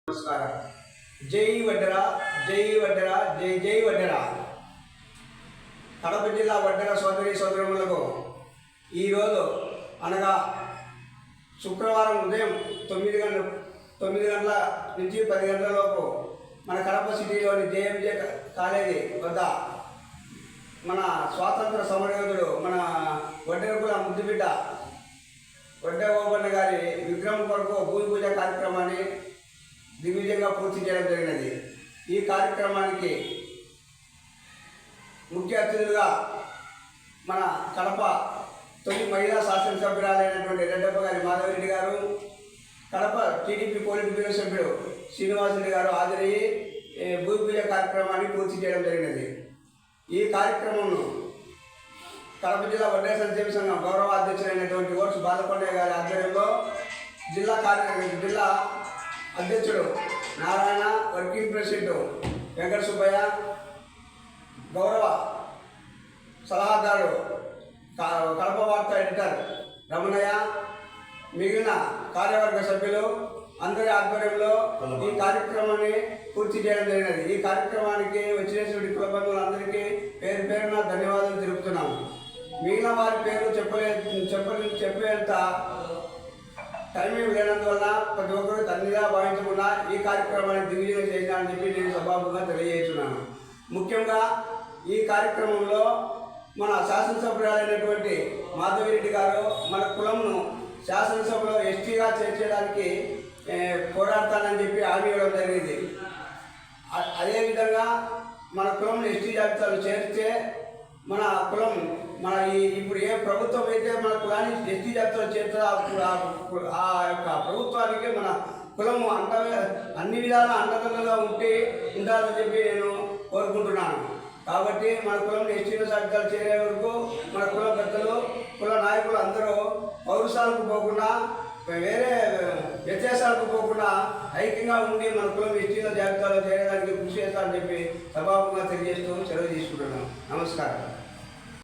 నమస్కారం. జై వడ్డెర, జై వడ్డెర, జై జై వడ్డెర. కడప జిల్లా వడ్డెర సోదరి సోదరులకు ఈరోజు అనగా శుక్రవారం ఉదయం 9 గంటల నుంచి 10 గంటల లోపు మన కడప సిటీలోని జేఎంజే కాలేజీ వద్ద మన స్వాతంత్ర సమరయోధుడు మన వడ్డెరకుల ముద్దుబిడ్డ వడ్డే ఓబన్న గారి విగ్రహం కొరకు భూమి పూజ కార్యక్రమాన్ని దిగ్విజయంగా పూర్తి చేయడం జరిగినది. ఈ కార్యక్రమానికి ముఖ్య అతిథులుగా మన కడప తొలి మహిళా శాసనసభ్యురాలైనటువంటి రెడ్డప్ప గారి మాధవరెడ్డి గారు, కడప టీడీపీ పోలిట్ బ్యూరో సభ్యుడు శ్రీనివాసరెడ్డి గారు హాజరయ్యి భూమి పూజ కార్యక్రమాన్ని పూర్తి చేయడం జరిగినది. ఈ కార్యక్రమంను కడప జిల్లా వడ్డెర సంక్షేమ సంఘం గౌరవ అధ్యక్షులైనటువంటి ఓర్సు బాలకొండయ్య గారి ఆధ్వర్యంలో జిల్లా అధ్యక్షుడు నారాయణ, వర్కింగ్ ప్రెసిడెంట్ వెంకట సుబ్బయ్య, గౌరవ సలహాదారుడు కడప వార్త ఎడిటర్ రమణయ్య, మిగిలిన కార్యవర్గ సభ్యులు అందరి ఆధ్వర్యంలో ఈ కార్యక్రమాన్ని పూర్తి చేయడం జరిగినది. ఈ కార్యక్రమానికి వచ్చినటువంటి కుల బంధువులందరికీ పేరు పేరున ధన్యవాదాలు తెలుపుతున్నాము. మిగిలిన వారి పేరు చెప్పేంత టైమింగ్ లేనందువల్ల ప్రతి ఒక్కరు తన్నిగా భావించకుండా ఈ కార్యక్రమాన్ని దిగ్విజయం చేయాలని చెప్పి నేను సభాముఖంగా తెలియజేస్తున్నాను. ముఖ్యంగా ఈ కార్యక్రమంలో మన శాసనసభ్యురాలైనటువంటి మాధవిరెడ్డి గారు మన కులంను శాసనసభలో ఎస్టీగా చేర్చడానికి పోరాడతానని చెప్పి హామీ ఇవ్వడం జరిగింది. అదేవిధంగా మన కులంను ఎస్టీ జాబితాలో చేర్చే మన కులం ఇప్పుడు ఏ ప్రభుత్వం అయితే మన కులాన్ని ఎస్టీ జాబితాలో చేర్చాలో ఆ యొక్క ప్రభుత్వానికి మన కులము అన్ని విధాల అండదండగా ఉండాలని చెప్పి నేను కోరుకుంటున్నాను. కాబట్టి మన కులం ఎస్టీ జాబితాలు చేరే వరకు మన కుల పెద్దలు కుల నాయకులు అందరూ పౌరుషాలకు పోకుండా వేరే వ్యత్యాసాలకు పోకుండా ఐక్యంగా ఉండి మన కులం ఎస్టీల జాబితాలో చేరడానికి కృషి చేస్తారని చెప్పి సభాముఖంగా తెలియజేస్తూ సెలవు తీసుకుంటున్నాను. నమస్కారం.